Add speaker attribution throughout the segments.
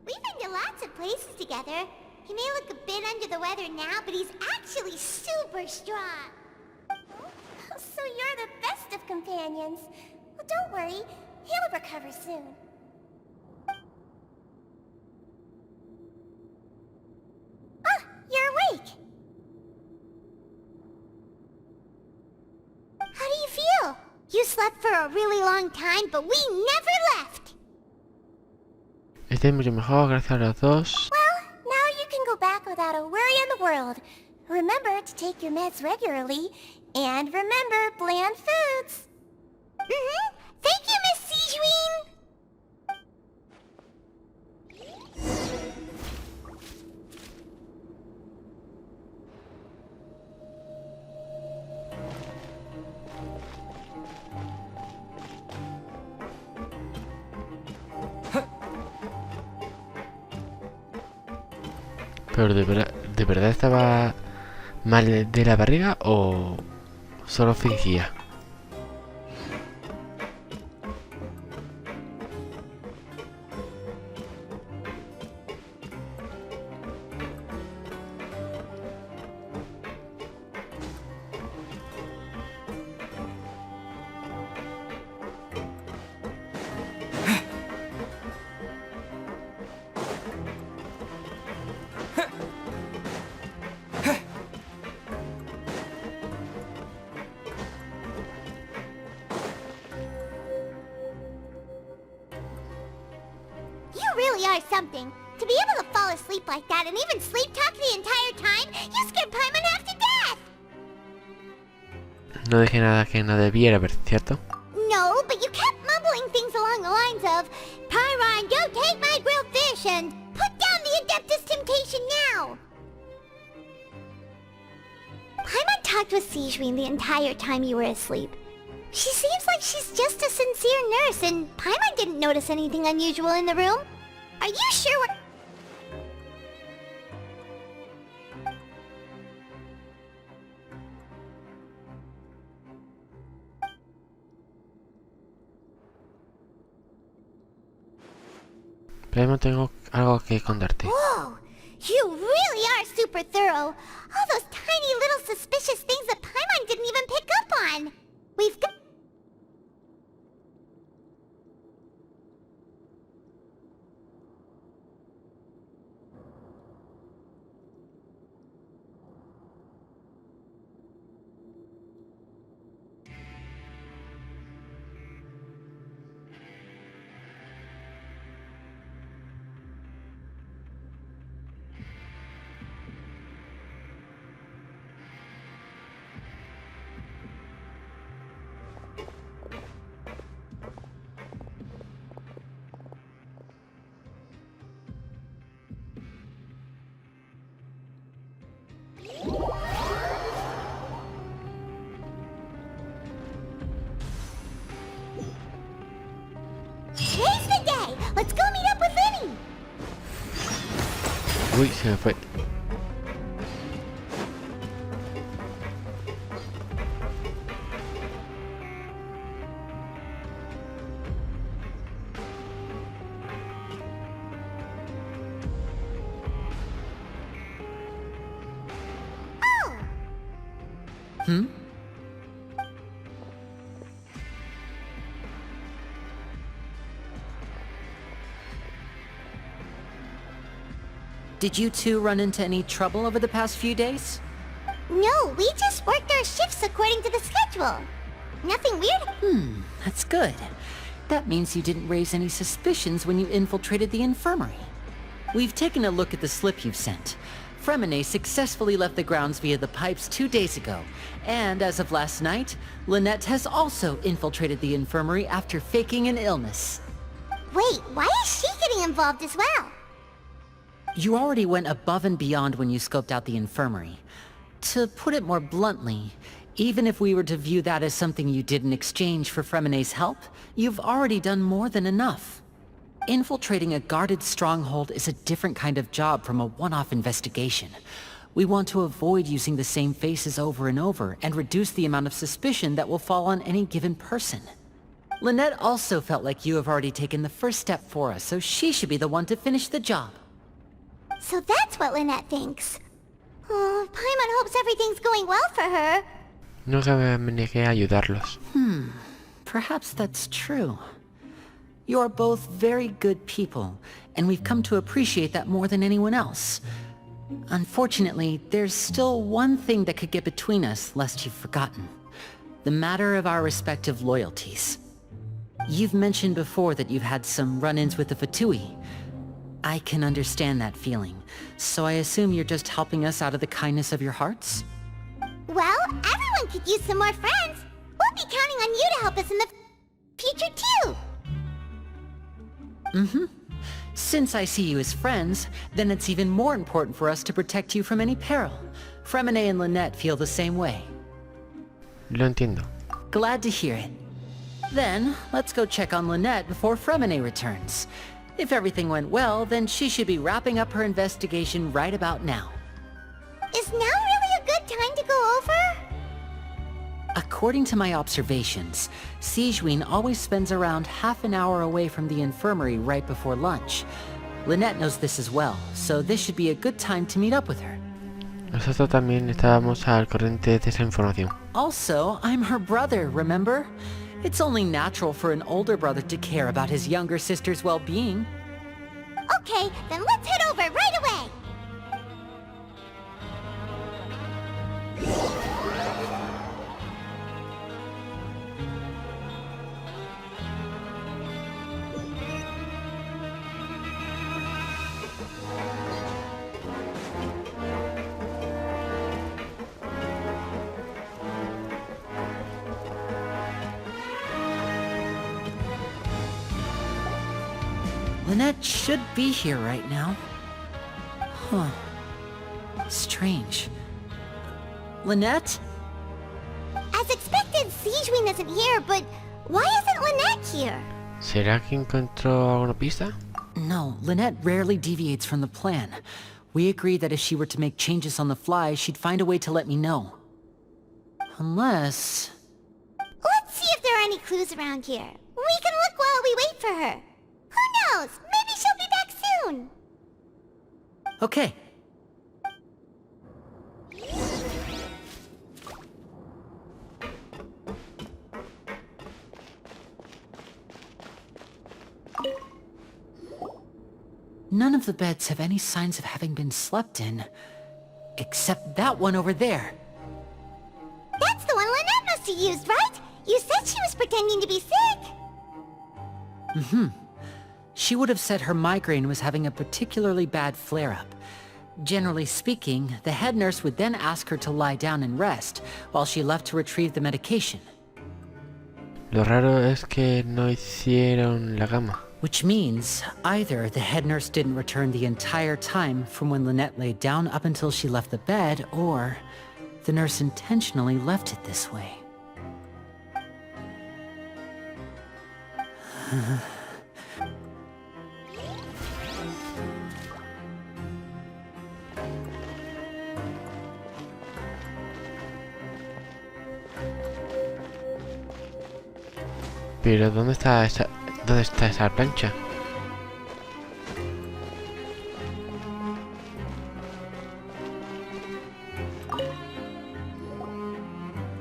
Speaker 1: We've been to lots of places together. He may look a bit under the weather now, but he's actually super strong. So you're the best of companions. Well, don't worry. He'll recover soon. Ah, you're awake. How do you feel? You slept for a really long time, but we never left.
Speaker 2: Estoy mucho mejor, gracias a los dos.
Speaker 1: Well, now you can go back without a worry in the world. Remember to take your meds regularly, and remember bland foods. Thank you, Miss Sijuin.
Speaker 2: Pero ¿de verdad estaba mal de la barriga o solo fingía?
Speaker 1: You really are something. To be able to fall asleep like that and even sleep talk the entire time, you scared Paimon half to death!
Speaker 2: No dije nada que no debiera ver, ¿cierto?
Speaker 1: No, but you kept mumbling things along the lines of, Pyron, don't take my grilled fish, and put down the Adeptus Temptation now! Paimon talked with Sijuin the entire time you were asleep. She seems like she's just a sincere nurse, and Paimon didn't notice anything unusual in the room. Are you sure what...
Speaker 2: Pero tengo algo que contarte.
Speaker 1: Whoa! You really are super thorough. All those tiny little suspicious things that Paimon didn't even pick up on. We've got... Today's the day! Let's go meet up with Linny!
Speaker 2: Uy, se me fue.
Speaker 1: Oh!
Speaker 3: Hmm? Did you two run into any trouble over the past few days?
Speaker 1: No, we just worked our shifts according to the schedule. Nothing weird.
Speaker 3: That's good. That means you didn't raise any suspicions when you infiltrated the infirmary. We've taken a look at the slip you've sent. Fremine successfully left the grounds via the pipes 2 days ago, and as of last night, Lynette has also infiltrated the infirmary after faking an illness.
Speaker 1: Wait, why is she getting involved as well?
Speaker 3: You already went above and beyond when you scoped out the infirmary. To put it more bluntly, even if we were to view that as something you did in exchange for Fremine's help, you've already done more than enough. Infiltrating a guarded stronghold is a different kind of job from a one-off investigation. We want to avoid using the same faces over and over and reduce the amount of suspicion that will fall on any given person. Lynette also felt like you have already taken the first step for us, so she should be the one to finish the job.
Speaker 1: So that's what Lynette thinks. Oh, Paimon hopes everything's going well for her.
Speaker 2: Nunca me negué a ayudarlos.
Speaker 3: Perhaps that's true. You're both very good people, and we've come to appreciate that more than anyone else. Unfortunately, there's still one thing that could get between us, lest you've forgotten. The matter of our respective loyalties. You've mentioned before that you've had some run-ins with the Fatui. I can understand that feeling, so I assume you're just helping us out of the kindness of your hearts?
Speaker 1: Well, everyone could use some more friends. We'll be counting on you to help us in the future too.
Speaker 3: Since I see you as friends, then it's even more important for us to protect you from any peril. Fremine and Lynette feel the same way.
Speaker 2: Lo entiendo.
Speaker 3: Glad to hear it. Then, let's go check on Lynette before Fremine returns. If everything went well, then she should be wrapping up her investigation right about now.
Speaker 1: Is now really a good time to go over?
Speaker 3: According to my observations, Sigewinne always spends around half an hour away from the infirmary right before lunch. Lynette knows this as well, so this should be a good time to meet up with her.
Speaker 2: Nosotros también estábamos al corriente de esa información.
Speaker 3: Also, I'm her brother, remember? It's only natural for an older brother to care about his younger sister's well-being.
Speaker 1: Okay, then let's head over right away.
Speaker 3: Lynette should be here right now. Huh. Strange. Lynette?
Speaker 1: As expected, Sigewinne isn't here, but why isn't Lynette here?
Speaker 2: ¿Será que encontró alguna pista?
Speaker 3: No, Lynette rarely deviates from the plan. We agreed that if she were to make changes on the fly, she'd find a way to let me know. Unless...
Speaker 1: Let's see if there are any clues around here. We can look while we wait for her. Who knows? Maybe she'll be back soon.
Speaker 3: Okay. None of the beds have any signs of having been slept in. Except that one over there.
Speaker 1: That's the one Lynette must have used, right? You said she was pretending to be sick.
Speaker 3: She would have said her migraine was having a particularly bad flare-up. Generally speaking, the head nurse would then ask her to lie down and rest, while she left to retrieve the medication.
Speaker 2: Lo raro es que no hicieron la cama.
Speaker 3: Which means, either the head nurse didn't return the entire time from when Lynette laid down up until she left the bed, or the nurse intentionally left it this way.
Speaker 2: Pero ¿dónde está esa plancha?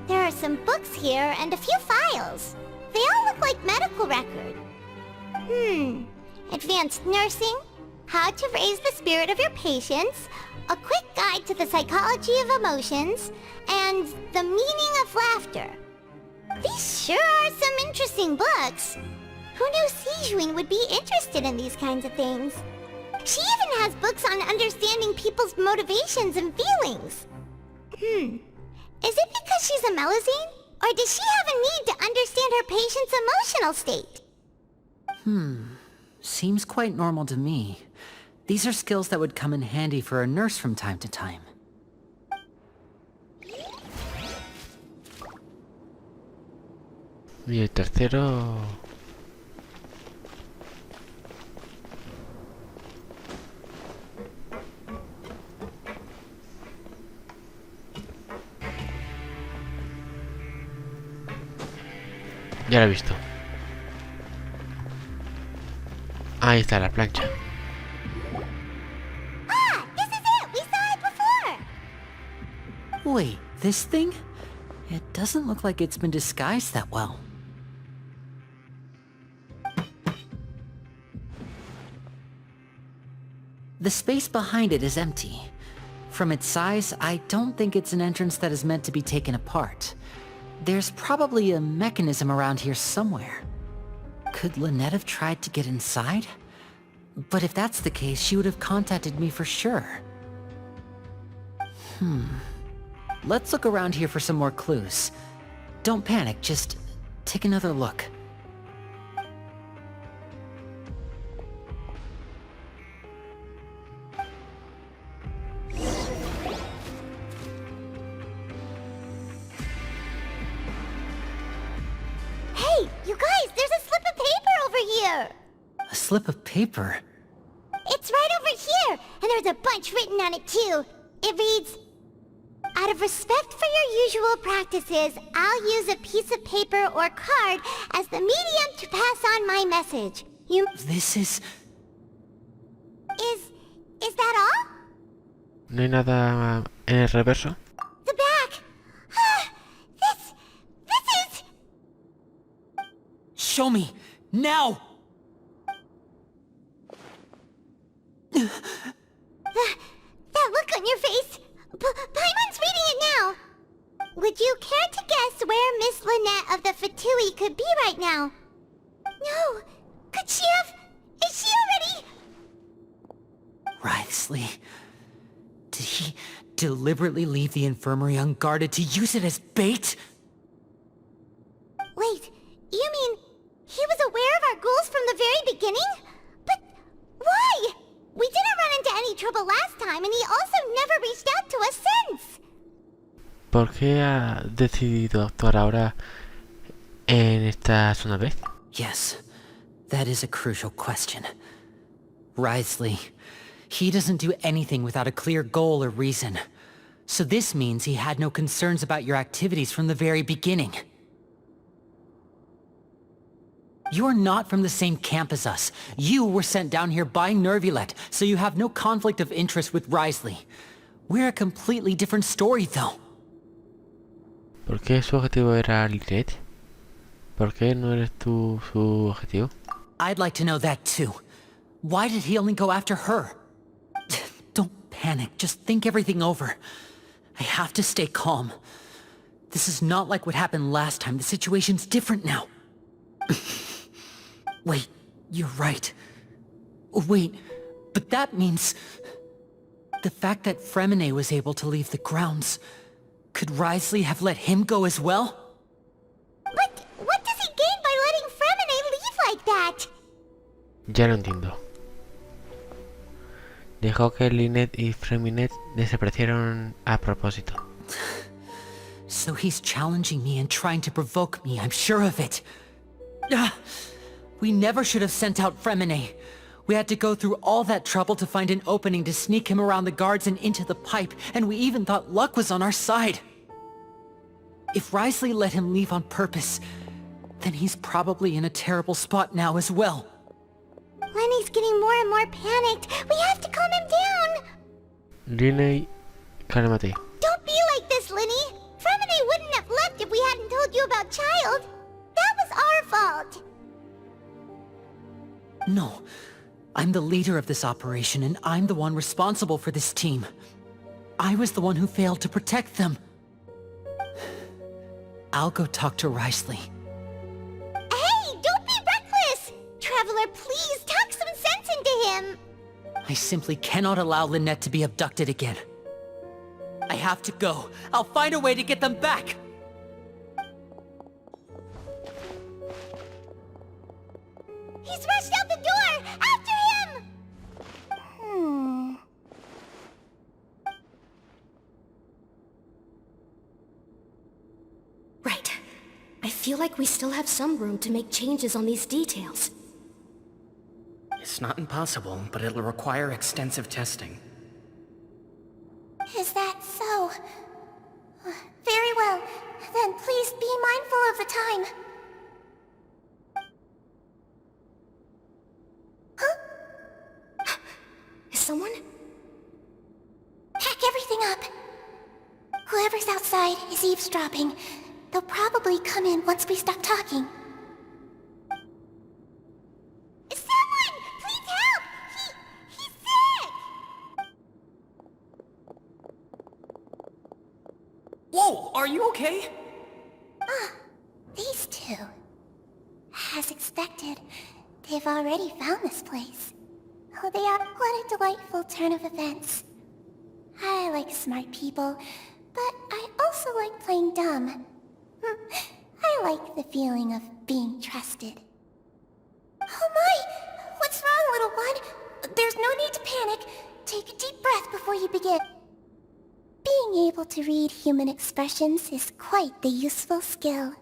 Speaker 1: There are some books here and a few files. They all look like medical record. Advanced nursing, how to raise the spirit of your patients, a quick guide to the psychology of emotions, and the meaning of laughter. These sure are some interesting books. Who knew Sigewinne would be interested in these kinds of things? She even has books on understanding people's motivations and feelings. Is it because she's a Melusine? Or does she have a need to understand her patient's emotional state?
Speaker 3: Seems quite normal to me. These are skills that would come in handy for a nurse from time to time.
Speaker 2: Y el tercero... Ya lo he visto. Ahí está la plancha.
Speaker 1: Ah, this is it! We saw it before!
Speaker 3: Wait, this thing? It doesn't look like it's been disguised that well. The space behind it is empty. From its size, I don't think it's an entrance that is meant to be taken apart. There's probably a mechanism around here somewhere. Could Lynette have tried to get inside? But if that's the case, she would have contacted me for sure. Let's look around here for some more clues. Don't panic, just take another look.
Speaker 1: Hey, you guys, there's a slip of paper over here!
Speaker 3: A slip of paper?
Speaker 1: It's right over here, and there's a bunch written on it too. It reads, "Out of respect for your usual practices, I'll use a piece of paper or card as the medium to pass on my message. You...
Speaker 3: This is...
Speaker 1: Is that all?
Speaker 2: ¿No hay nada en el reverso?
Speaker 1: The back. This is...
Speaker 3: Show me! Now!
Speaker 1: That look on your face. Paimon's reading it now. Would you care to guess where Miss Lynette of the Fatui could be right now? No. Could she have... Is she already...
Speaker 3: Wriothesley. Did he deliberately leave the infirmary unguarded to use it as bait?
Speaker 1: Wait, you mean he was aware of our goals from the very beginning? But why? We didn't run into any trouble last time, and he also never reached out to us since.
Speaker 2: ¿Por qué ha decidido actuar ahora en esta zona B?
Speaker 3: Yes, that is a crucial question. Wriothesley, he doesn't do anything without a clear goal or reason. So this means he had no concerns about your activities from the very beginning. You're not from the same camp as us. You were sent down here by Nervulet, so you have no conflict of interest with Wriothesley. We're a completely different story, though.
Speaker 2: ¿Por qué su objetivo era Lynette? ¿Por qué no eres tú su objetivo?
Speaker 3: I'd like to know that too. Why did he only go after her? Don't panic, just think everything over. I have to stay calm. This is not like what happened last time. The situation's different now. Wait, you're right. Wait, but that means... The fact that Fremine was able to leave the grounds... Could Wriothesley have let him go as well?
Speaker 1: But what does he gain by letting Fremine leave like that?
Speaker 2: Ya lo entiendo. Dejó que Lynette y Freminet desaparecieron a propósito.
Speaker 3: So he's challenging me and trying to provoke me, I'm sure of it. We never should have sent out Fremine. We had to go through all that trouble to find an opening to sneak him around the guards and into the pipe, and we even thought luck was on our side. If Wriothesley let him leave on purpose, then he's probably in a terrible spot now as well.
Speaker 1: Lenny's getting more and more panicked. We have to calm him down.
Speaker 2: Lynette, cálmate.
Speaker 1: Don't be like this, Lenny. Fremine wouldn't have left if we hadn't told you about Child. That was our fault.
Speaker 3: No. I'm the leader of this operation, and I'm the one responsible for this team. I was the one who failed to protect them. I'll go talk to Wriothesley.
Speaker 1: Hey, don't be reckless! Traveler, please talk some sense into him.
Speaker 3: I simply cannot allow Lynette to be abducted again. I have to go. I'll find a way to get them back!
Speaker 1: He's rushed out the door! After him!
Speaker 4: Right. I feel like we still have some room to make changes on these details.
Speaker 5: It's not impossible, but it'll require extensive testing.
Speaker 1: Is that so? Very well. Then please be mindful of the time. Huh?
Speaker 4: someone?
Speaker 1: Pack everything up. Whoever's outside is eavesdropping. They'll probably come in once we stop talking. Someone! Please help! He's sick!
Speaker 5: Whoa, are you okay?
Speaker 1: These two. As expected, they've already found this place. Oh, they are. What a delightful turn of events. I like smart people, but I also like playing dumb. I like the feeling of being trusted. Oh my! What's wrong, little one? There's no need to panic. Take a deep breath before you begin. Being able to read human expressions is quite the useful skill.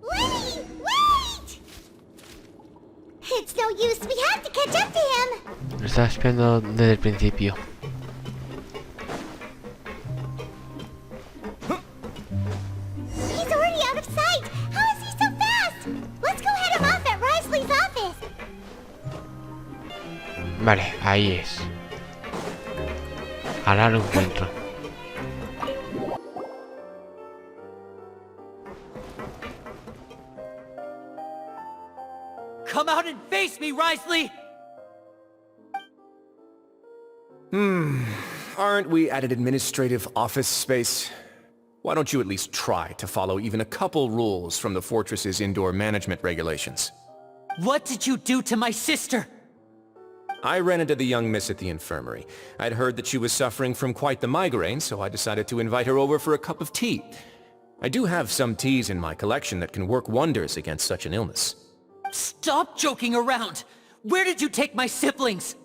Speaker 1: Lenny! Wait! It's no use, we have to catch up to him!
Speaker 2: Lo estaba espiando desde el principio.
Speaker 1: He's already out of sight! How is he so fast? Let's go head him off at Risley's office!
Speaker 2: Vale, ahí es. Ahora lo encuentro.
Speaker 3: Come out and face me, Risley!
Speaker 6: Aren't we at an administrative office space? Why don't you at least try to follow even a couple rules from the fortress's indoor management regulations?
Speaker 3: What did you do to my sister?
Speaker 6: I ran into the young miss at the infirmary. I'd heard that she was suffering from quite the migraine, so I decided to invite her over for a cup of tea. I do have some teas in my collection that can work wonders against such an illness.
Speaker 3: Stop joking around! Where did you take my siblings?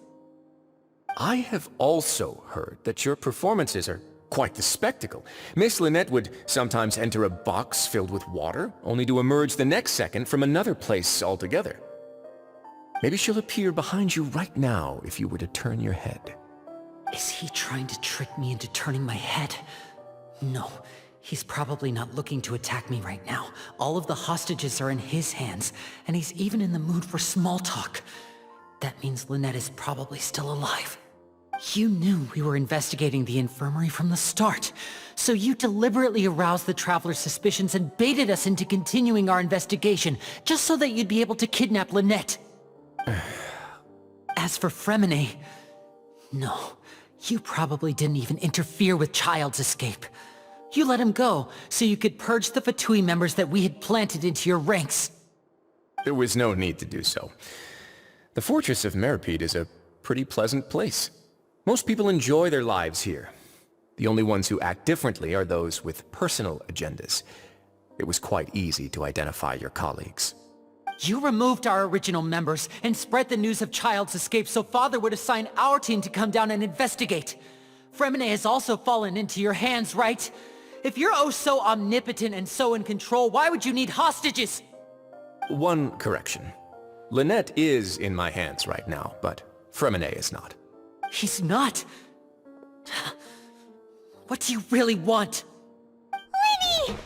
Speaker 6: I have also heard that your performances are quite the spectacle. Miss Lynette would sometimes enter a box filled with water, only to emerge the next second from another place altogether. Maybe she'll appear behind you right now if you were to turn your head.
Speaker 3: Is he trying to trick me into turning my head? No, he's probably not looking to attack me right now. All of the hostages are in his hands, and he's even in the mood for small talk. That means Lynette is probably still alive. You knew we were investigating the infirmary from the start, so you deliberately aroused the Traveler's suspicions and baited us into continuing our investigation, just so that you'd be able to kidnap Lynette. As for Fremine, no, you probably didn't even interfere with Child's escape. You let him go, so you could purge the Fatui members that we had planted into your ranks.
Speaker 6: There was no need to do so. The Fortress of Meripede is a pretty pleasant place. Most people enjoy their lives here. The only ones who act differently are those with personal agendas. It was quite easy to identify your colleagues.
Speaker 3: You removed our original members and spread the news of Child's escape so Father would assign our team to come down and investigate. Fremine has also fallen into your hands, right? If you're oh so omnipotent and so in control, why would you need hostages?
Speaker 6: One correction. Lynette is in my hands right now, but Fremine is not.
Speaker 3: He's not. What do you really want?
Speaker 1: Lenny!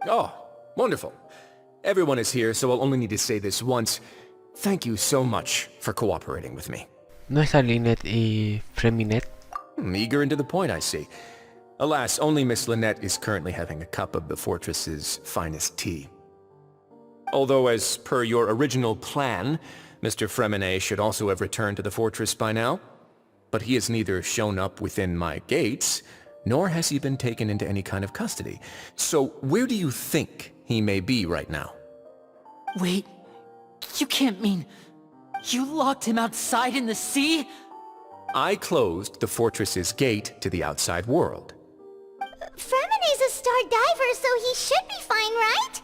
Speaker 6: Oh, wonderful. Everyone is here, so I'll only need to say this once. Thank you so much for cooperating with me.
Speaker 2: ¿No está Lynette y Freminet?
Speaker 6: Eager and to the point, I see. Alas, only Miss Lynette is currently having a cup of the fortress's finest tea. Although, as per your original plan, Mr. Fremine should also have returned to the fortress by now. But he has neither shown up within my gates, nor has he been taken into any kind of custody. So where do you think he may be right now?
Speaker 3: Wait, you can't mean... You locked him outside in the sea?
Speaker 6: I closed the fortress's gate to the outside world.
Speaker 1: Fremine's a star diver, so he should be fine, right?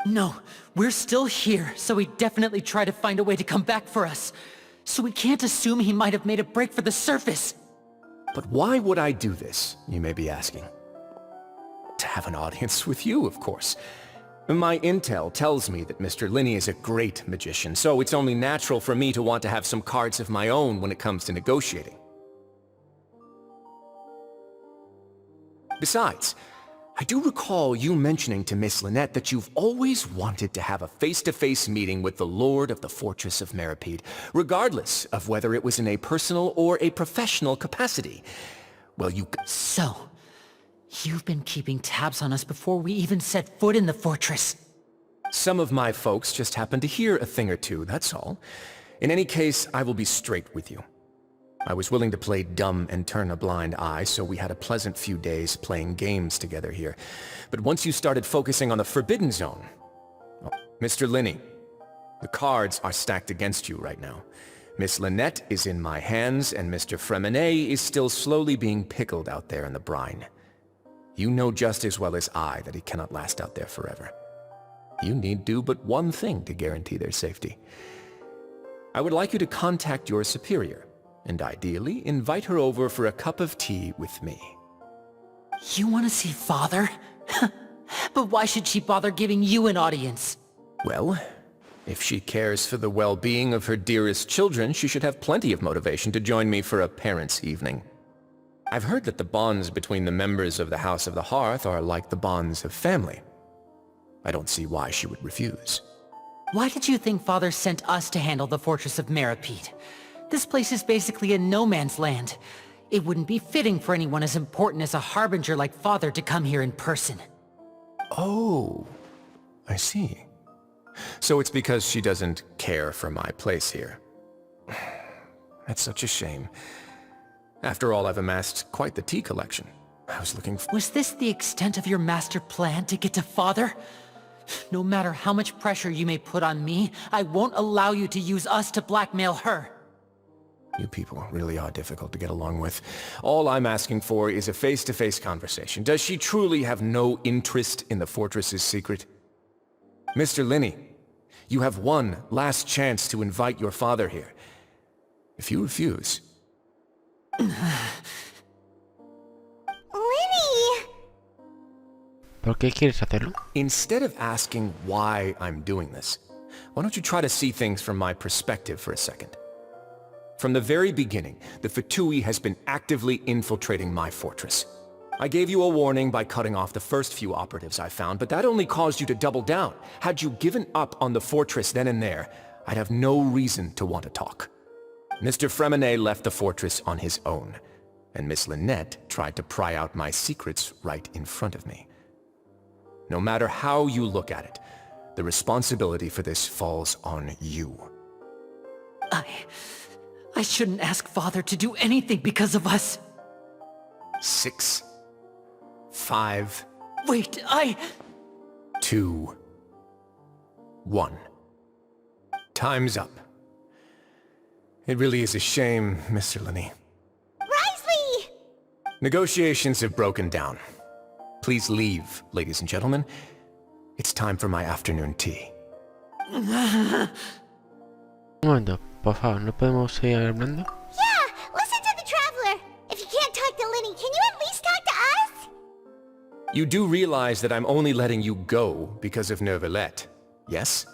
Speaker 3: No, we're still here, so he definitely tried to find a way to come back for us. So we can't assume he might have made a break for the surface.
Speaker 6: But why would I do this, you may be asking? To have an audience with you, of course. My intel tells me that Mr. Linney is a great magician, so it's only natural for me to want to have some cards of my own when it comes to negotiating. Besides, I do recall you mentioning to Miss Lynette that you've always wanted to have a face-to-face meeting with the Lord of the Fortress of Meripede, regardless of whether it was in a personal or a professional capacity. Well,
Speaker 3: So, you've been keeping tabs on us before we even set foot in the fortress.
Speaker 6: Some of my folks just happened to hear a thing or two, that's all. In any case, I will be straight with you. I was willing to play dumb and turn a blind eye, so we had a pleasant few days playing games together here. But once you started focusing on the Forbidden Zone... Oh, Mr. Linney, the cards are stacked against you right now. Miss Lynette is in my hands, and Mr. Fremenet is still slowly being pickled out there in the brine. You know just as well as I that he cannot last out there forever. You need do but one thing to guarantee their safety. I would like you to contact your superior, and ideally invite her over for a cup of tea with me.
Speaker 3: You want to see Father? But why should she bother giving you an audience?
Speaker 6: Well, if she cares for the well-being of her dearest children, she should have plenty of motivation to join me for a parents' evening. I've heard that the bonds between the members of the House of the Hearth are like the bonds of family. I don't see why she would refuse.
Speaker 3: Why did you think Father sent us to handle the Fortress of Meripede? This place is basically a no-man's land. It wouldn't be fitting for anyone as important as a harbinger like Father to come here in person.
Speaker 6: Oh, I see. So it's because she doesn't care for my place here. That's such a shame. After all, I've amassed quite the tea collection. I was looking for...
Speaker 3: Was this the extent of your master plan to get to Father? No matter how much pressure you may put on me, I won't allow you to use us to blackmail her.
Speaker 6: You people really are difficult to get along with. All I'm asking for is a face-to-face conversation. Does she truly have no interest in the fortress's secret? Mr. Linney, you have one last chance to invite your father here. If you refuse...
Speaker 1: Linny!
Speaker 2: ¿Por qué quieres hacerlo?
Speaker 6: Instead of asking why I'm doing this, why don't you try to see things from my perspective for a second? From the very beginning, the Fatui has been actively infiltrating my fortress. I gave you a warning by cutting off the first few operatives I found, but that only caused you to double down. Had you given up on the fortress then and there, I'd have no reason to want to talk. Mr. Fremenet left the fortress on his own, and Miss Lynette tried to pry out my secrets right in front of me. No matter how you look at it, the responsibility for this falls on you.
Speaker 3: I shouldn't ask Father to do anything because of us.
Speaker 6: 6, 5...
Speaker 3: Wait,
Speaker 6: 2, 1. Time's up. It really is a shame, Mr. Linney.
Speaker 1: Risley!
Speaker 6: Negotiations have broken down. Please leave, ladies and gentlemen. It's time for my afternoon tea.
Speaker 2: Un momento, por favor, ¿no podemos seguir hablando?
Speaker 1: Yeah, listen to the Traveler. If you can't talk to Linny, can you at least talk to us?
Speaker 6: You do realize that I'm only letting you go because of Neuvillette, yes?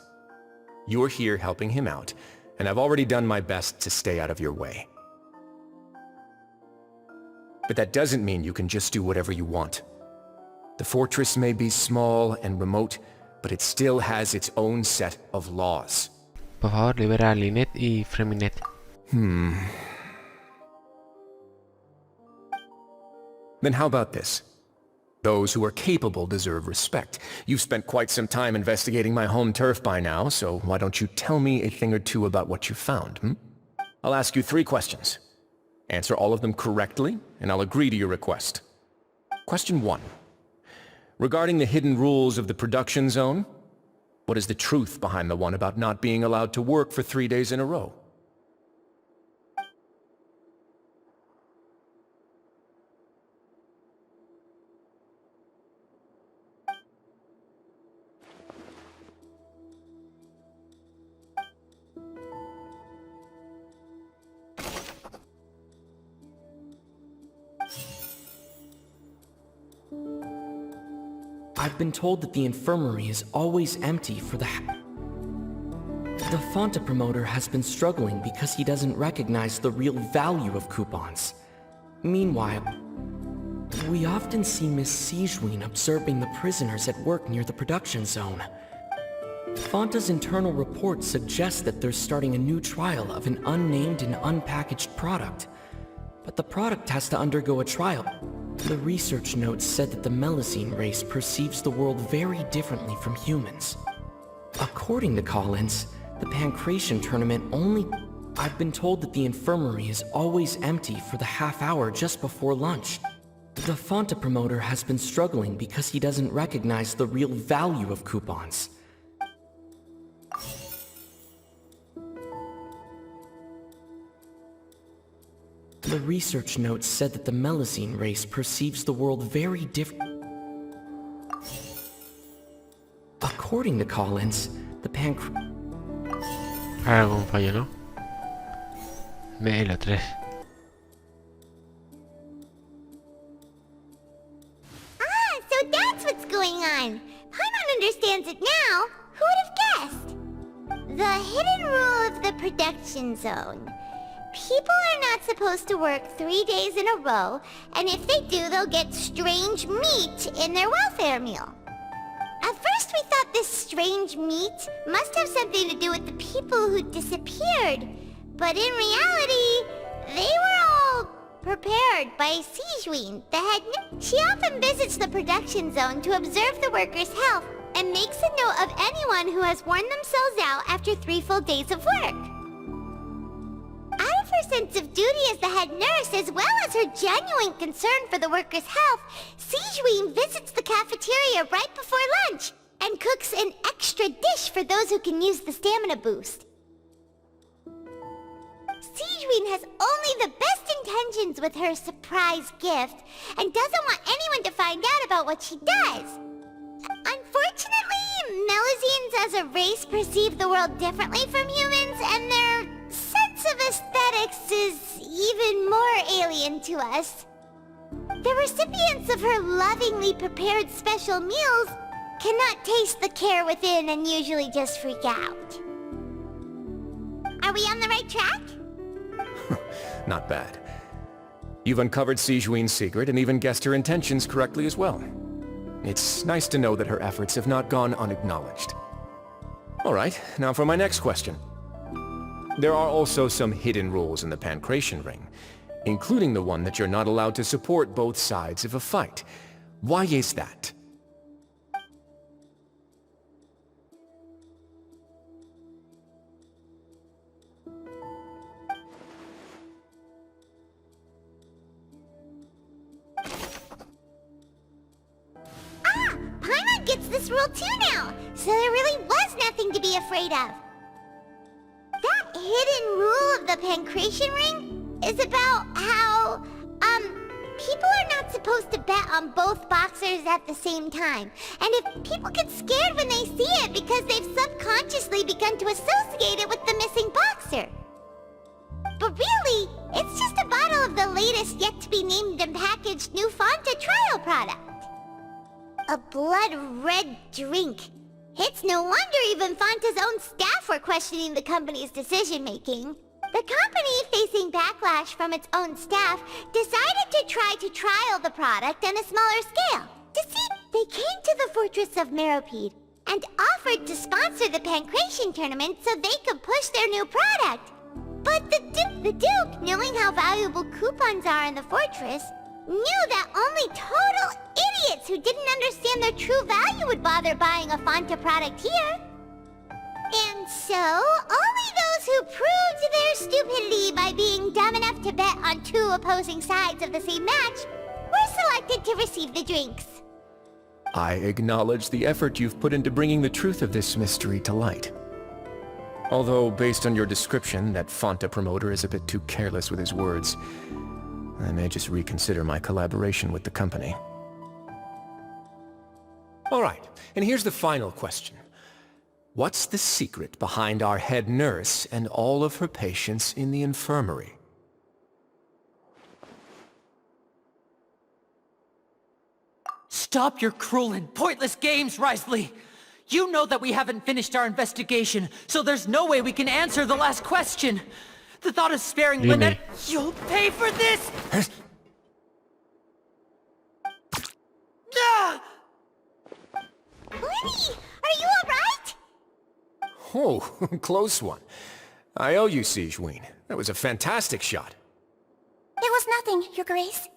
Speaker 6: You're here helping him out, and I've already done my best to stay out of your way. But that doesn't mean you can just do whatever you want. The fortress may be small and remote, but it still has its own set of laws.
Speaker 2: Por favor, libera a Lynette y Fremenet.
Speaker 6: Then how about this? Those who are capable deserve respect. You've spent quite some time investigating my home turf by now, so why don't you tell me a thing or two about what you found, I'll ask you 3 questions. Answer all of them correctly, and I'll agree to your request. Question 1. Regarding the hidden rules of the production zone, what is the truth behind the one about not being allowed to work for 3 days in a row?
Speaker 5: I've been told that the infirmary is always empty for the Fonta promoter has been struggling because he doesn't recognize the real value of coupons. Meanwhile, We often see Miss Sijwin observing the prisoners at work near the production zone. Fanta's internal reports suggest that they're starting a new trial of an unnamed and unpackaged product. But the product has to undergo a trial. The research notes said that the Melusine race perceives the world very differently from humans. According to Collins, the Pancration tournament only... I've been told that the infirmary is always empty for the half hour just before lunch. The Fanta promoter has been struggling because he doesn't recognize the real value of coupons. The research notes said that the Melusine race perceives the world very different. According to Collins, the
Speaker 2: Hay algún fallo, ¿no? BL3.
Speaker 1: Ah, so that's what's going on. Paimon understands it now. Who would have guessed? The hidden rule of the production zone. People are not supposed to work 3 days in a row, and if they do, they'll get strange meat in their welfare meal. At first we thought this strange meat must have something to do with the people who disappeared. But in reality, they were all prepared by Sijwin, the head nurse. She often visits the production zone to observe the workers' health and makes a note of anyone who has worn themselves out after 3 full days of work. Out of her sense of duty as the head nurse, as well as her genuine concern for the workers' health, Sijwin visits the cafeteria right before lunch and cooks an extra dish for those who can use the stamina boost. Sijwin has only the best intentions with her surprise gift and doesn't want anyone to find out about what she does. Unfortunately, Melusines as a race perceive the world differently from humans, and their sense of aesthetics is even more alien to us. The recipients of her lovingly prepared special meals cannot taste the care within and usually just freak out. Are we on the right track?
Speaker 6: Not bad. You've uncovered Sijwin's secret and even guessed her intentions correctly as well. It's nice to know that her efforts have not gone unacknowledged. Alright, now for my next question. There are also some hidden rules in the Pancration Ring, including the one that you're not allowed to support both sides of a fight. Why is that?
Speaker 1: Paimon gets this rule too now, so there really was nothing to be afraid of. That hidden rule of the Pancration Ring is about how, people are not supposed to bet on both boxers at the same time. And if people get scared when they see it because they've subconsciously begun to associate it with the missing boxer. But really, it's just a bottle of the latest yet-to-be-named and packaged new Fanta trial product. A blood-red drink. It's no wonder even Fanta's own staff were questioning the company's decision-making. The company, facing backlash from its own staff, decided to try to trial the product on a smaller scale. To see, they came to the fortress of Meropide and offered to sponsor the Pancration tournament so they could push their new product. But the Duke, knowing how valuable coupons are in the fortress, knew that only total idiots who didn't understand their true value would bother buying a Fanta product here. And so, only those who proved their stupidity by being dumb enough to bet on 2 opposing sides of the same match were selected to receive the drinks.
Speaker 6: I acknowledge the effort you've put into bringing the truth of this mystery to light. Although, based on your description, that Fanta promoter is a bit too careless with his words, I may just reconsider my collaboration with the company. Alright, and here's the final question. What's the secret behind our head nurse and all of her patients in the infirmary?
Speaker 3: Stop your cruel and pointless games, Risley! You know that we haven't finished our investigation, so there's no way we can answer the last question. The thought of sparing
Speaker 2: Really?
Speaker 3: Lynette... You'll pay for this!
Speaker 1: Lenny! Are you alright?
Speaker 6: Oh, close one. I owe you, Sigewinne. That was a fantastic shot.
Speaker 1: It was nothing, Your Grace.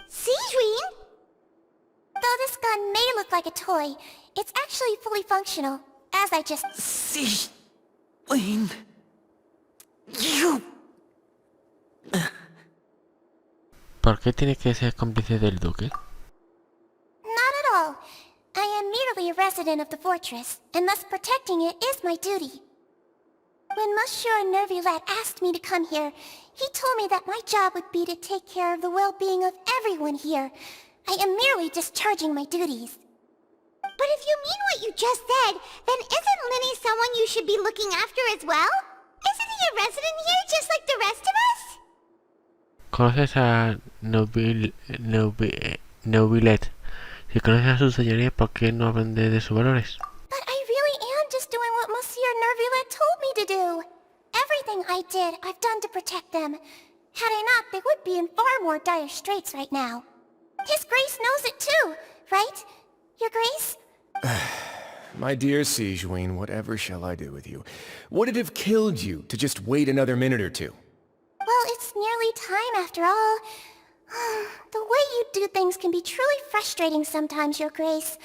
Speaker 1: Sigewinne? Though this gun may look like a toy, it's actually fully functional, as I just...
Speaker 3: Sigewinne... You...
Speaker 2: ¿Por qué tiene que ser cómplice del duque?
Speaker 1: Not at all. I am merely a resident of the fortress, and thus protecting it is my duty. When Monsieur Nervulette asked me to come here, he told me that my job would be to take care of the well-being of everyone here. I am merely discharging my duties. But if you mean what you just said, then isn't Lenny someone you should be looking after as well? Isn't he a resident here just like the rest of us?
Speaker 2: ¿Conoces a Neuvillette? Si conoces a su señoría, ¿por qué no aprende de sus valores?
Speaker 1: But I really am just doing what Monsieur Nervulette told me to do. Everything I did, I've done to protect them. Had I not, they would be in far more dire straits right now. His Grace knows it too, right? Your Grace?
Speaker 6: My dear Sigewinne, whatever shall I do with you? Would it have killed you to just wait another minute or two?
Speaker 1: Well, it's nearly time after all. The way you do things can be truly frustrating sometimes, Your Grace.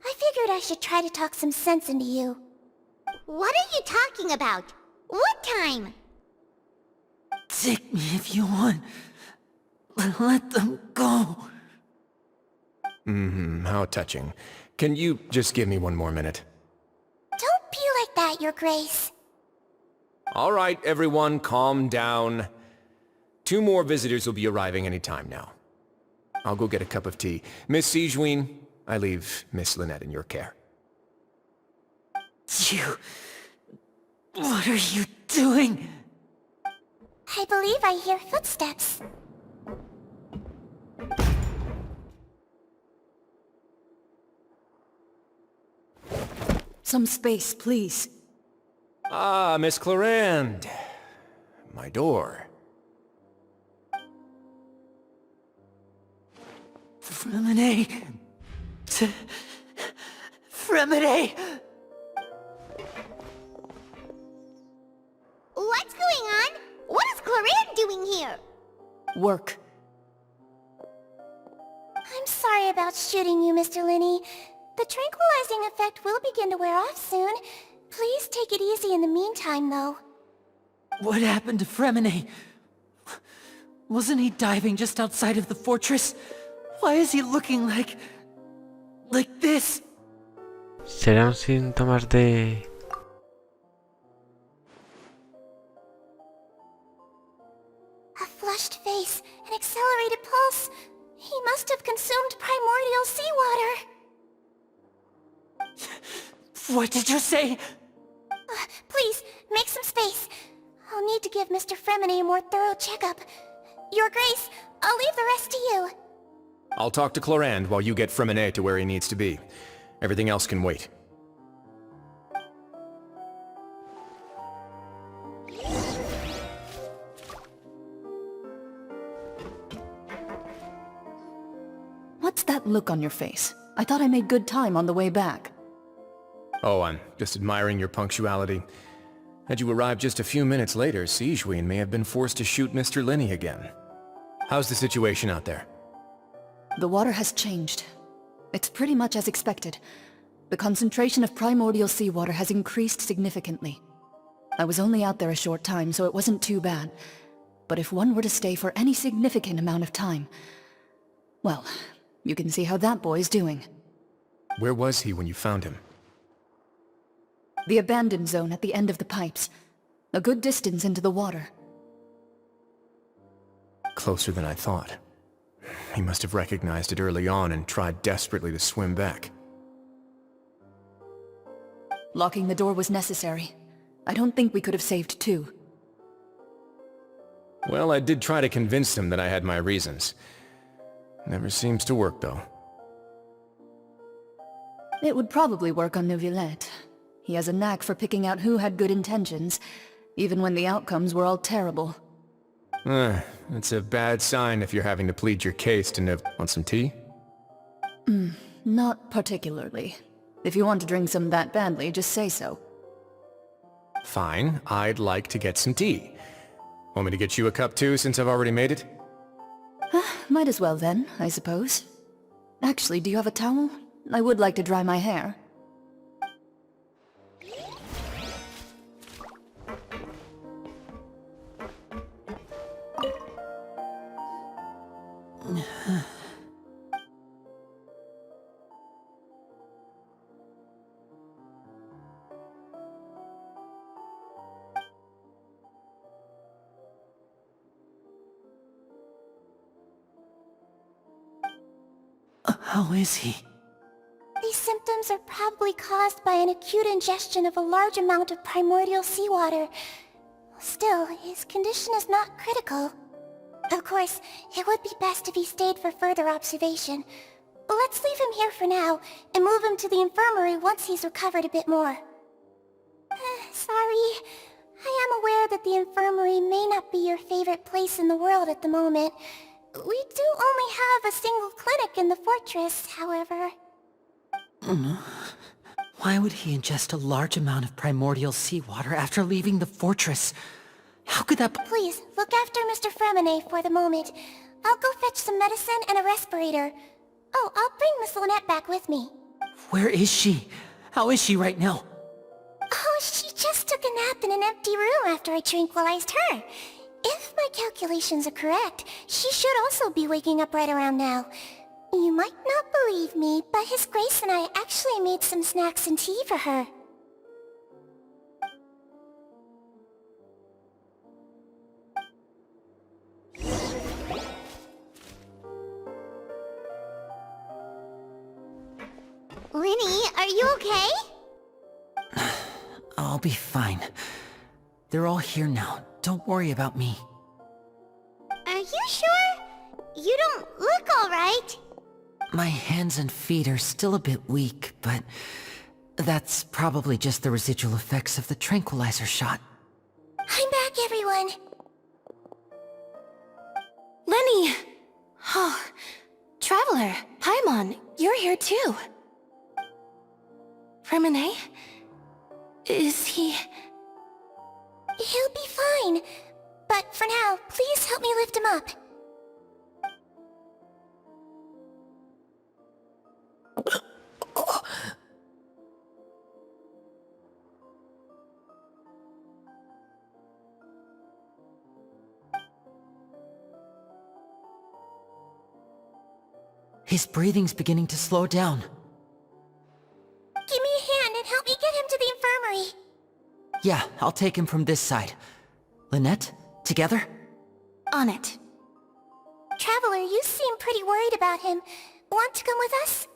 Speaker 1: I figured I should try to talk some sense into you. What are you talking about? What time?
Speaker 3: Take me if you want. But let them go.
Speaker 6: How touching. Can you just give me one more minute?
Speaker 1: Don't be like that, Your Grace.
Speaker 6: All right, everyone, calm down. 2 more visitors will be arriving any time now. I'll go get a cup of tea. Miss Sigewinne, I leave Miss Lynette in your care.
Speaker 3: You... What are you doing?
Speaker 1: I believe I hear footsteps.
Speaker 7: Some space, please.
Speaker 6: Ah, Miss Clarande. My door.
Speaker 3: Fremine... Fremine...
Speaker 1: What's going on? What is Clarande doing here?
Speaker 7: Work.
Speaker 1: I'm sorry about shooting you, Mr. Linney. The tranquilizing effect will begin to wear off soon. Please take it easy in the meantime, though.
Speaker 3: What happened to Fremine? Wasn't he diving just outside of the fortress? Why is he looking like this?
Speaker 2: ¿Serán síntomas de...?
Speaker 1: A flushed face, an accelerated pulse. He must have consumed primordial seawater.
Speaker 3: What did you say?
Speaker 1: Please, make some space. I'll need to give Mr. Fremine a more thorough checkup. Your Grace, I'll leave the rest to you.
Speaker 6: I'll talk to Clarande while you get Fremine to where he needs to be. Everything else can wait.
Speaker 7: What's that look on your face? I thought I made good time on the way back.
Speaker 6: Oh, I'm just admiring your punctuality. Had you arrived just a few minutes later, Sigewinne may have been forced to shoot Mr. Linney again. How's the situation out there?
Speaker 7: The water has changed. It's pretty much as expected. The concentration of primordial seawater has increased significantly. I was only out there a short time, so it wasn't too bad. But if one were to stay for any significant amount of time... Well, you can see how that boy's doing.
Speaker 6: Where was he when you found him?
Speaker 7: The abandoned zone at the end of the pipes. A good distance into the water.
Speaker 6: Closer than I thought. He must have recognized it early on and tried desperately to swim back.
Speaker 7: Locking the door was necessary. I don't think we could have saved 2.
Speaker 6: Well, I did try to convince him that I had my reasons. Never seems to work, though.
Speaker 7: It would probably work on Neuvillette. He has a knack for picking out who had good intentions, even when the outcomes were all terrible.
Speaker 6: It's a bad sign if you're having to plead your case to Want some tea?
Speaker 7: Not particularly. If you want to drink some that badly, just say so.
Speaker 6: Fine, I'd like to get some tea. Want me to get you a cup too, since I've already made it?
Speaker 7: Might as well then, I suppose. Actually, do you have a towel? I would like to dry my hair.
Speaker 3: How is he?
Speaker 1: These symptoms are probably caused by an acute ingestion of a large amount of primordial seawater. Still, his condition is not critical. Of course, it would be best if he stayed for further observation. Let's leave him here for now, and move him to the infirmary once he's recovered a bit more. Sorry. I am aware that the infirmary may not be your favorite place in the world at the moment. We do only have a single clinic in the fortress, however.
Speaker 3: Why would he ingest a large amount of primordial seawater after leaving the fortress? How could that...
Speaker 1: Please, look after Mr. Fremine for the moment. I'll go fetch some medicine and a respirator. Oh, I'll bring Miss Lynette back with me.
Speaker 3: Where is she? How is she right now?
Speaker 1: Oh, she just took a nap in an empty room after I tranquilized her. If my calculations are correct, she should also be waking up right around now. You might not believe me, but His Grace and I actually made some snacks and tea for her. Linny, are you okay?
Speaker 3: I'll be fine. They're all here now. Don't worry about me.
Speaker 1: Are you sure? You don't look alright.
Speaker 3: My hands and feet are still a bit weak, but that's probably just the residual effects of the tranquilizer shot.
Speaker 1: I'm back, everyone.
Speaker 4: Lenny! Oh, Traveler, Paimon, you're here too. Fremine? Is he...
Speaker 1: He'll be fine. But for now, please help me lift him up.
Speaker 3: His breathing's beginning to slow down.
Speaker 1: Give me a hand and help me get him to the infirmary.
Speaker 3: Yeah, I'll take him from this side. Lynette, together?
Speaker 4: On it.
Speaker 1: Traveler, you seem pretty worried about him. Want to come with us?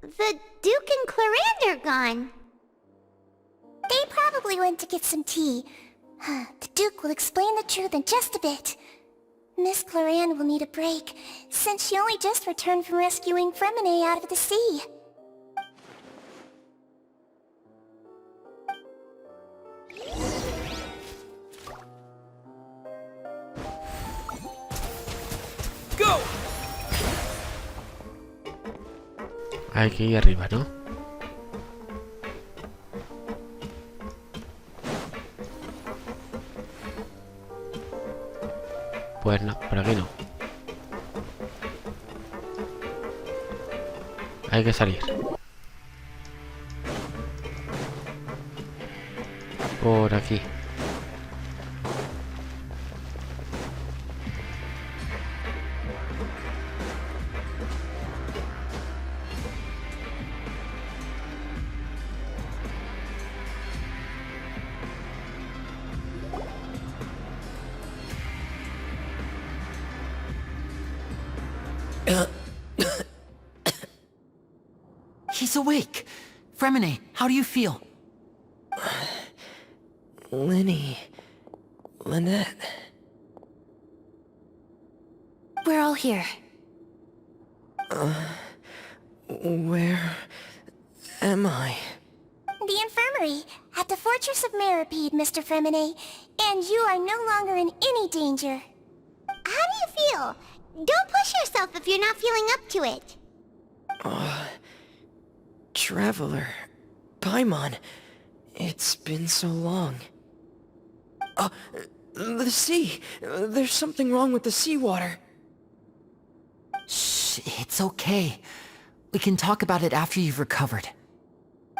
Speaker 1: The Duke and Clarande are gone. They probably went to get some tea. The Duke will explain the truth in just a bit. Miss Clarande will need a break, since she only just returned from rescuing Fremine out of the sea.
Speaker 6: Go!
Speaker 2: Hay que ir arriba, ¿no? Pues no, por aquí no. Hay que salir. Por aquí.
Speaker 3: He's awake! Fremine, how do you feel?
Speaker 5: Lynette...
Speaker 4: We're all here.
Speaker 5: Where am I?
Speaker 1: The infirmary, at the Fortress of Meripede, Mr. Fremine, and you are no longer in any danger. How do you feel? Don't push yourself if you're not feeling up to it.
Speaker 5: Traveler, Paimon, it's been so long. The sea! There's something wrong with the seawater.
Speaker 3: Shh, it's okay. We can talk about it after you've recovered.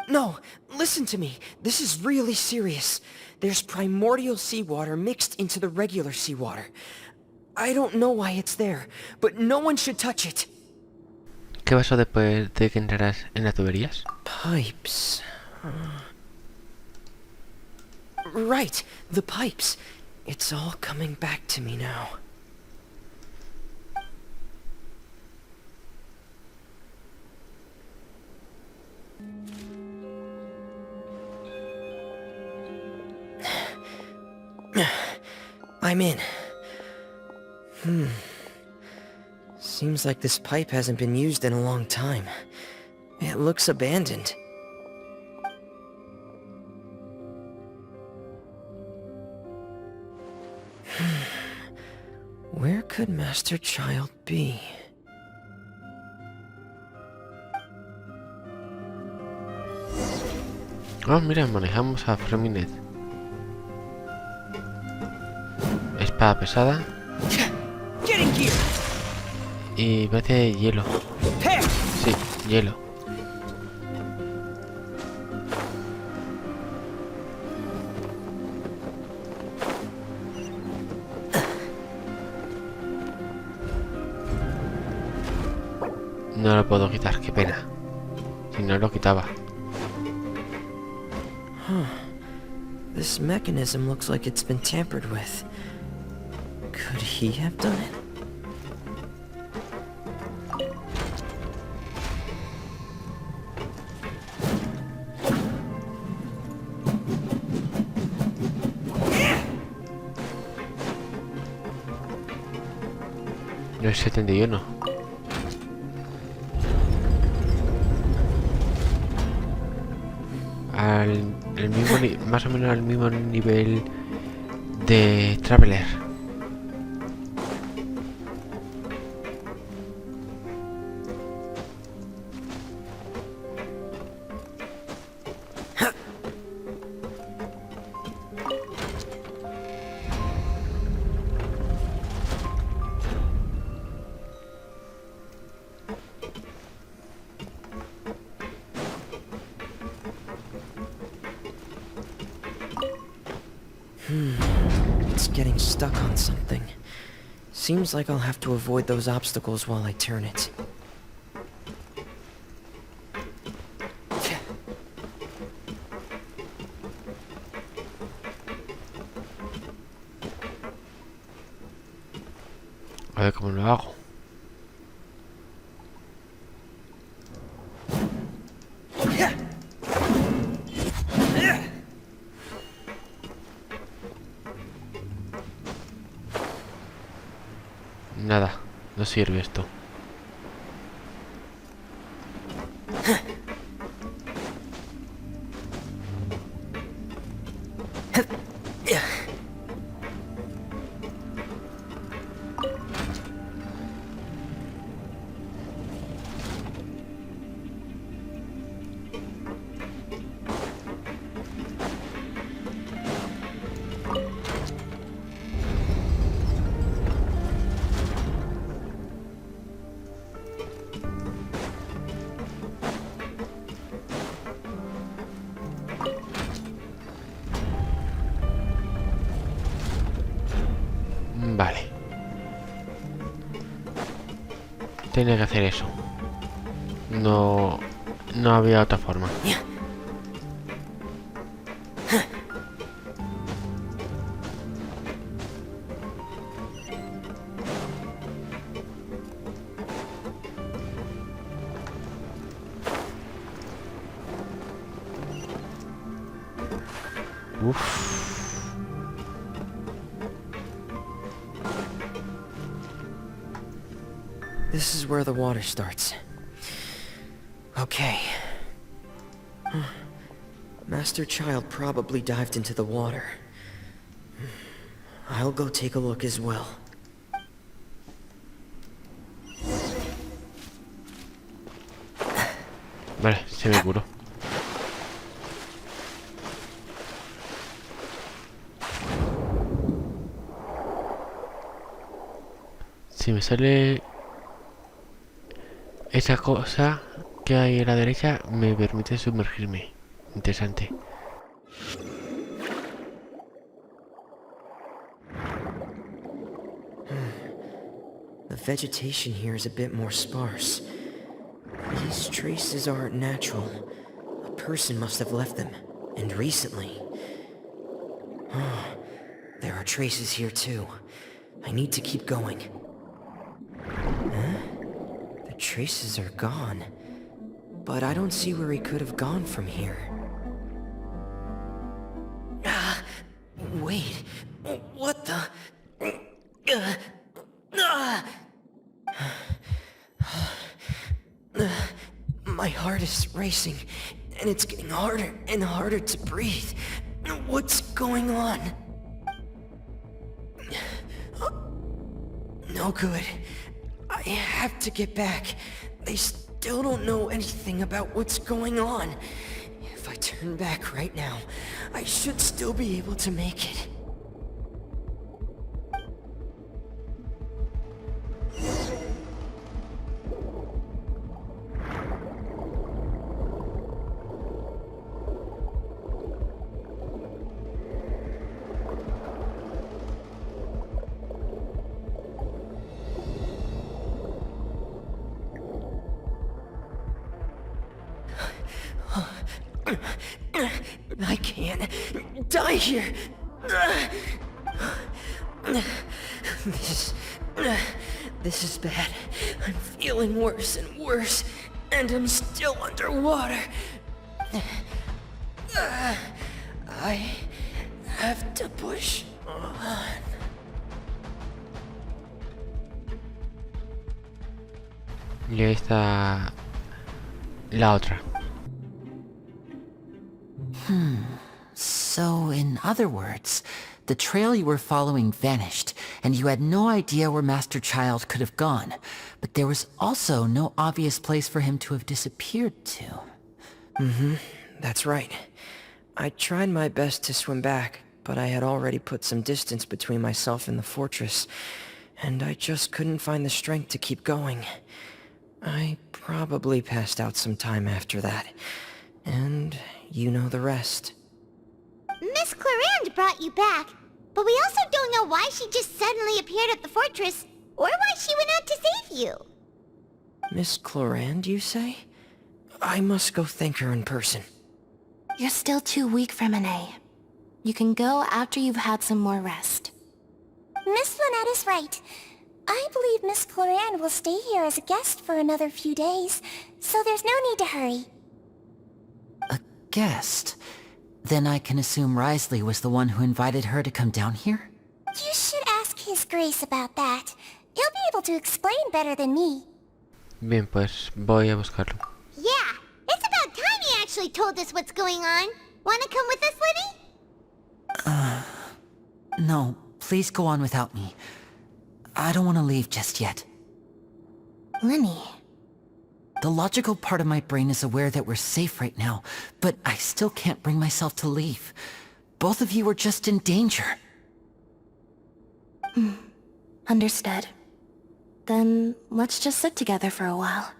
Speaker 5: No, listen to me. This is really serious. There's primordial seawater mixed into the regular seawater. I don't know why it's there, but no one should touch it.
Speaker 2: ¿Qué pasó después de que entraras en las tuberías?
Speaker 5: Pipes. Right, the pipes. It's all coming back to me now. I'm in. Seems like this pipe hasn't been used in a long time. It looks abandoned. Where could Master Child be?
Speaker 2: Oh, mira, manejamos a Freminet. Espada pesada. Y parece hielo. Sí, hielo. No lo puedo quitar, qué pena. Si no lo quitaba.
Speaker 5: This mechanism looks like it's been tampered with. Could he have done it?
Speaker 2: No es 71. El mismo más o menos al mismo nivel de Traveler.
Speaker 5: It's getting stuck on something. Seems like I'll have to avoid those obstacles while I turn it.
Speaker 2: A ver cómo lo hago. Nada, no sirve esto. Vale. Tenía que hacer eso. No había otra forma. Uf.
Speaker 5: This is where the water starts. Okay. Master Child probably dived into the water. I'll go take a look as well.
Speaker 2: Vale, se me curó. Si me sale esa cosa que hay a la derecha, me permite sumergirme. Interesante.
Speaker 8: The vegetation here is a bit more sparse. These traces aren't natural. A person must have left them, and recently. There are traces here too. I need to keep going. Huh? The traces are gone. But I don't see where he could have gone from here. Wait. What the... My heart is racing, and it's getting harder and harder to breathe. What's going on? No good. I have to get back. They still don't know anything about what's going on. If I turn back right now, I should still be able to make it. I can't die here. This is bad. I'm feeling worse and worse, and I'm still underwater. I have to push on.
Speaker 2: Y ahí está la otra.
Speaker 3: So, in other words, the trail you were following vanished, and you had no idea where Master Child could have gone, but there was also no obvious place for him to have disappeared to.
Speaker 8: That's right. I tried my best to swim back, but I had already put some distance between myself and the fortress, and I just couldn't find the strength to keep going. I probably passed out some time after that, and you know the rest.
Speaker 1: Miss Clarande brought you back, but we also don't know why she just suddenly appeared at the fortress, or why she went out to save you.
Speaker 8: Miss Clarande, you say? I must go thank her in person.
Speaker 4: You're still too weak, Fremine. You can go after you've had some more rest.
Speaker 1: Miss Lynette is right. I believe Miss Clarande will stay here as a guest for another few days, so there's no need to hurry.
Speaker 3: A guest? Then I can assume Risley was the one who invited her to come down here?
Speaker 1: You should ask His Grace about that. He'll be able to explain better than me.
Speaker 2: Bien, pues voy a buscarlo.
Speaker 1: Yeah, it's about time he actually told us what's going on. Wanna come with us, Liddy?
Speaker 3: No, please go on without me. I don't want to leave just yet.
Speaker 4: Lenny.
Speaker 3: The logical part of my brain is aware that we're safe right now, but I still can't bring myself to leave. Both of you are just in danger.
Speaker 4: Understood. Then let's just sit together for a while.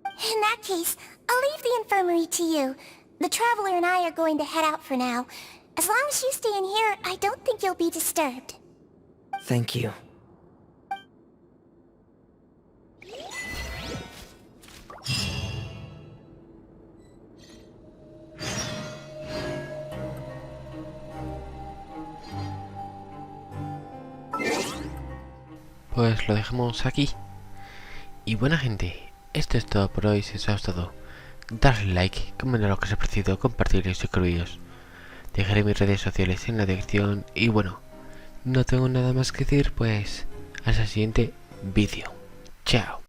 Speaker 1: In that case, I'll leave the infirmary to you. The Traveler and I are going to head out for now. As long as you stay in here, I don't think you'll be disturbed.
Speaker 8: Thank you.
Speaker 2: Pues lo dejamos aquí. Y buena gente, esto es todo por hoy. Si os ha gustado, darle like, comentar lo que os ha parecido, compartir y suscribiros. Dejaré mis redes sociales en la descripción. Y bueno, no tengo nada más que decir, pues hasta el siguiente vídeo. Chao.